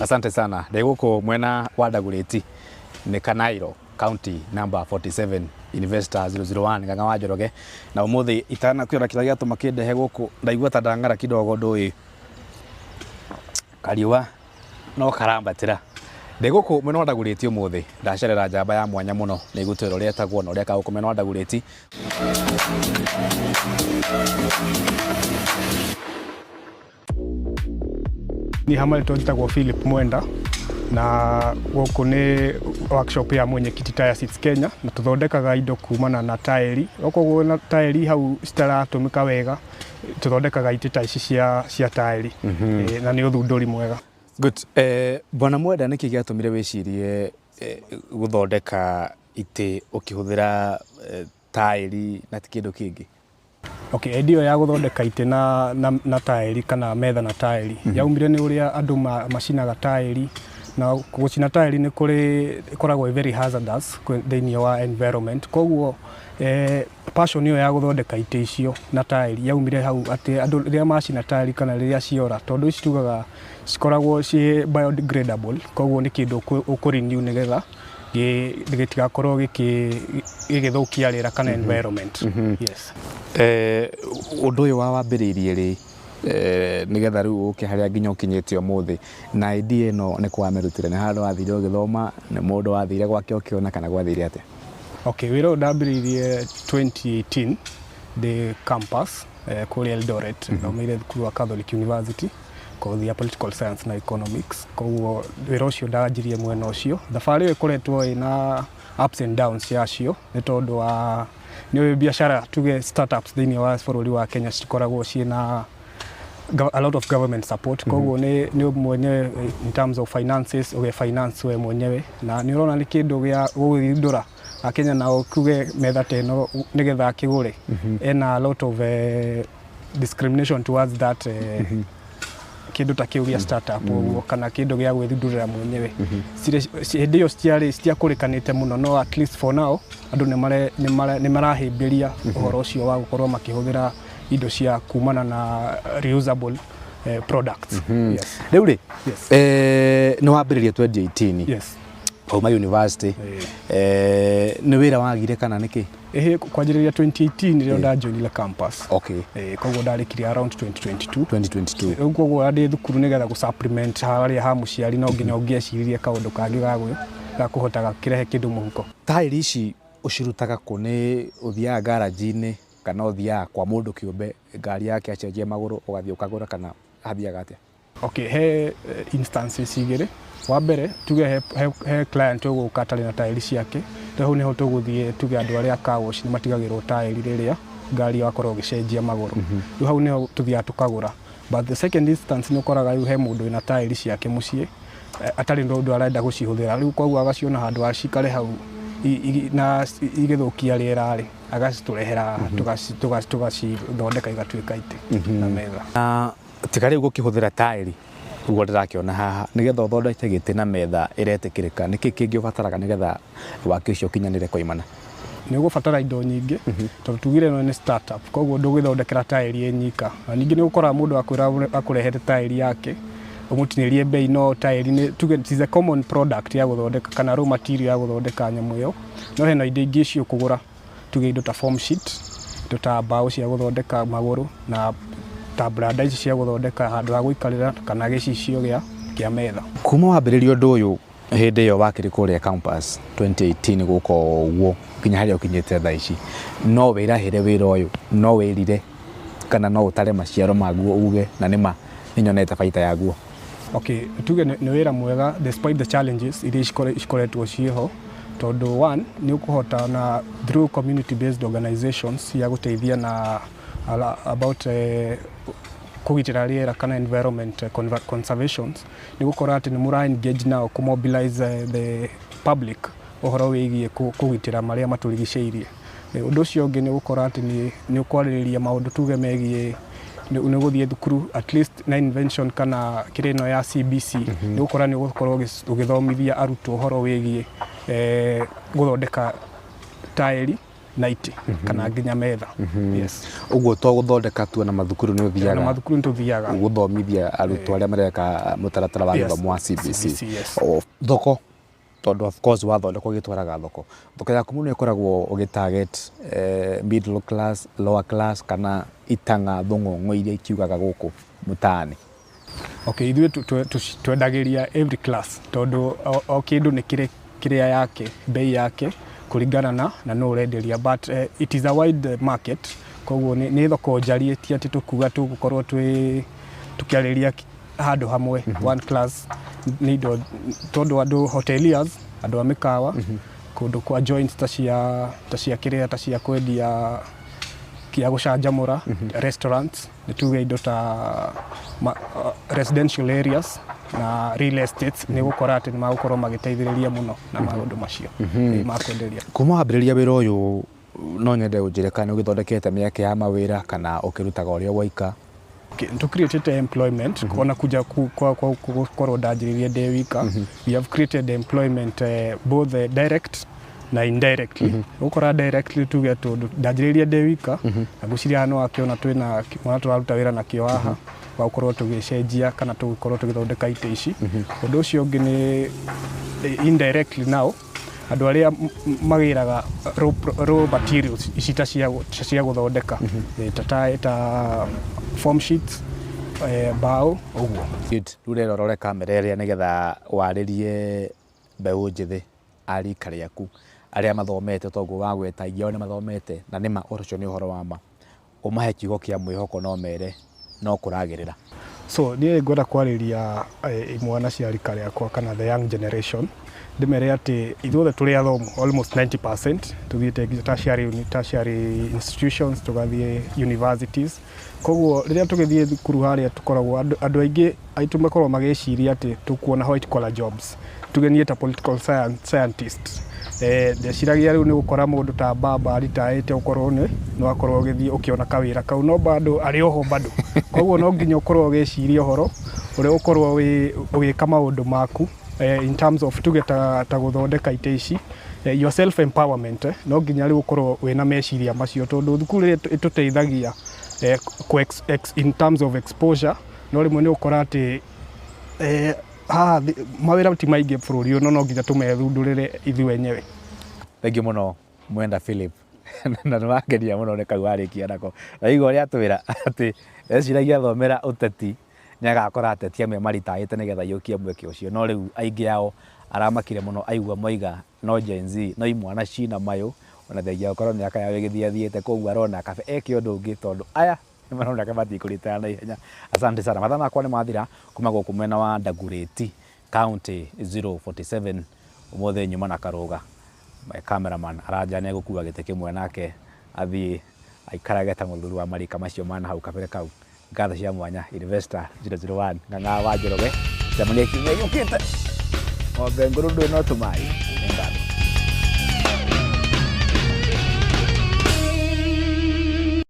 Asante sana. Ndiguko mwena wa Dagoretti ni Kanairo County number 47 Investor 001 Ng'ang'a wa Njoroge na umuthi itana kwira kira giatuma kindehe guku ndaigua ta ndang'ara kidogo ndui kariwa no karambatira ndiguko mwena wa Dagoretti umuthi ndacerera njamba ya mwanya muno ni igutwira uria etagwo na uria kaguko mwena wa Dagoretti. Ni hamaletwo njitagwo Philip Mwenda na guku ni workshop ya mwenyekiti Tire Seats Kenya na tuthondekaga indo kumana na tairi. Okoguo na tairi hau citaratumika wega tuthondekaga itita ici cia tairi na ni uthunduri mwega. Good. Bwana Mwenda niki giatumire wicirie guthondeka ite ukihuthira tairi na ti kindu kingi? Okay, idea ya guthondeka ite na tairi kana metha na tairi yaumire ni uria andu macinaga tairi na gucina tairi ni koragwo very hazardous thĩinĩ wa environment. Koguo passion yo ya guthondeka ite icio na tairi yaumire hau ati andu riria macina tairi kana riria ciora tondu ici tugaga cikoragwo ci biodegradable. Koguo ni kindu ukurenew nigetha gitigakorwo gigithukia rĩera kana environment. Yes. Undu uyu wambiriirie ri nigetha riu uke haria nginya ukinyite umuthi na idea ino ni kwamerutire ni handu wathire ugithoma ni mundu wathire gwake ukiona kana gwathire ate? Okay, wira ndambiriirie 2018 the campus kuri Eldoret thomire thukuru wa Catholic University kothi ya political science na economics. Koguo wira ucio ndanjirie mwena ucio thabari ikoretwo ina ups and downs yacio ni tondu wa ni biashara tuge startups thĩinĩ wa bũrũri wa Kenya cikoragwo ciina a lot of government support. Koguo ni mwenyewe in terms of finances uge finance we mwenyewe na ni urona ni kindu gya gũthindũra Kenya na kuge metha teno nigetha kigure ena a lot of discrimination towards that kindu ta kiugia startup uguo kana kindu gya gwithindurira mwenyewe hindi yo citia kurikanite muno no at least for now andu ni marahimbiria uhoro ucio wa gukorwo makihuthira indo cia kumana na reusable products. Yes. Riu ri no wambiririe 2018. Yes. Kauma university ni wira wagire kana niki? Kwanjiriria 2018 ndio ndajoinile campus. Okay. Koguo ndarikire around 2022. Koguo ndi thukuru nigetha gu supplement haria ha muciari no nginya ungieciririe kaundu kangi ga kuhotaga kirehe kindu muhuko. Tairi ici ucirutaga ku ni uthia garage-ini kana uthia kwa mundu kiumbe ngari yake acenjie maguru ugathie ukagura kana hathiaga atia? Okay, he instances igire. Wa mbere tuge he client ugukatari na tairi ciake hau niho tuguthie tuge andu aria car wash ni matigagirwo tairi riria ngari yakorwo gicenjia maguru hau niho tuthia tukagura. But the second instance ni ukoraga he mundu ina tairi ciake mucie atari ndu arenda gucihuthira riu koguo agaciona handu acikare hau na igithukia riera ri agaciturehera tugacithondeka igatuika ite na metha. Tikari gukihuthira tairi ugo ndirakiona haha nigetha uthondeke giti na metha iretikirika niki kingi ubataraga nigetha waki ucio kinyanire koimana? Ni ugubatara indo nyingi tondu tugire no ni startup koguo ndugithondekera tairi nyika na ningi ni ukora mundu akurehete tairi yake umutinirie bei no tairi ni tuge it is a common product ya guthondeka kana raw material ya guthondeka nyamu iyo no hena indo ingi cio kugura tuge indo ta foam sheet indo ta mbao cia guthondeka maguru na tabrada ici cia guthondeka handu ha guikarira kana gicicio gia metha. Kuma wambiririo undu uyu hindi yo wakiri kuria campus 2018 guko uguo kinya haria ukinyite thaa ici no wirahire wira uyu no wirire kana no utare maciaro maguo uge na nima ninyonete baita yaguo? Okay, tuge ni wira mwega despite the challenges iria ikoretwo ciho tondu one ni ukuhota na through community based organizations ya guteithia na about kugitira riera kana environment conservations ni gukora ati ni mura engage now ku mobilize the public uhoro wigie kugitira maria maturigiceirie. Undu ucio ungi ni gukora ati ni ukwaririria maundu tuge megie ni guthie thukuru at least na invention kana kireno ya CBC ni gukora ni gukorwo ugithomithia arutwo uhoro wigie guthondeka tairi 90 kana nginya metha. Yes. Uguo to guthondeka tu na mathukuru ni Na uthiaga mathukuru nituthiaga guthomithia arutwo aria mareka mutaratara wa githomo wa CBC. yes. Thoko tondu of course wathondekwo gitwaraga thoko yaku muno ikoragwo ugitarget middle class, lower class kana itanga thung'ung'o iria ikiugaga guku mutaani. Okay, ithuĩ twendagiria every class tondu o kindu ni kiria yake bei yake kuringana na no urenderia, but it is a wide market, koguo ni thoko njariĩ ti ati tukuga tugukorwo tukiarĩria handu hamwe one class ni indo tondu andu hoteliers, andu a mikawa kundu kwa joints ta cia kwendia kia gucanjamura, restaurants ni tuge indo ta residential areas na real estates ni gukora ati ni magukorwo magiteithĩrĩria muno na maundu macio ma kwenderia. Kuma wambĩrĩria wĩra ũyũ no nyende ũnjĩre kana nĩ ũgĩthondekete mĩeke ya mawĩra kana ũkĩrutaga ũrĩa waika? To create employment, ona kuja kwa ndanjĩrĩria ndĩ wika, we have created employment both direct na indirectly. Ukora directly tuge tondu ndanjĩrĩria ndĩ wika, aguciria no akiona twina mwana turaruta wĩra na kĩo haha wa gukorwo tugicenjia kana tugikorwo tugithondeka ite ici. Undu ucio ungi ni indirectly now andu aria magiraga raw materials ici ta cia guthondeka ta form sheets, bao uguo. Riu rero rore kamera ĩrĩa nigetha warĩrie mbeũ njĩthĩ arika rĩaku aria mathomete toguo wagweta ingĩ ni mathomete na nĩma ũcio nĩ ũhoro wa ma, umahe kiugo kia mwĩhoko no mere no kũragĩrĩra. So niĩ ngwenda kwarĩria imwana cia rika rĩakwa kana the young generation, ndimere ati ithuothe turi athomu almost 90% tuthiite tertiary institutions, tugathie universities. Koguo riria tugithie thukuru haria tukoragwo andu aingi aitu makorwo mageciria ati tukuona white collar jobs, tugenie ta political scientist. Ndeciragia riu ni gukora mundu ta baba aritaite ukorwo no akorwo githie ukiona kawira kau no bado ari oho bado. Koguo no nginya ukorwo geciria horo uria ukorwo ugika maundu maku in terms of tugeta ta guthondeka ite ici, your self empowerment. No nginya riu ukorwo wina meciria macio tondu thukuru ituteithagia in terms of exposure. No rimwe ni ukora ati mawira ti maingi bururi no nginya tumethundurire ithu wenyewe. Thank you muno Mwenda Philip na nĩwangenia muno reka warĩkia nako na igua rĩa twĩra ati eciragia thomera uteti nĩ agakora ateti amwe maritaĩte nĩgetha yũkie mweke ũcio, no rĩu aingĩ ao aramakire muno aigua moiga no Gen Z no imwana cina mayũ ona thengia gũkorwo mĩaka yao ĩgĩthiathiĩte, koguo arona kabe eke ũndũ ũngĩ tondu aya nĩ marona kama matikũrĩtaya na ihenya. Asante sana, mathaa makwa nĩ mathira kuma gũkũ mwena wa Dagoretti County 047 ũmũthĩ nyuma na karũga. My cameraman aranja gũkua gĩtĩ kĩmwe nake athiĩ aikarage ta mũthuri wa marika macio mana hau kabere kau. Ngatho cia mwanya Investor 001 Ng'ang'a wa Njoroge, jamani kiumia gĩũkĩte ng'ombe ngũrũ ndũĩ no tũmaĩ.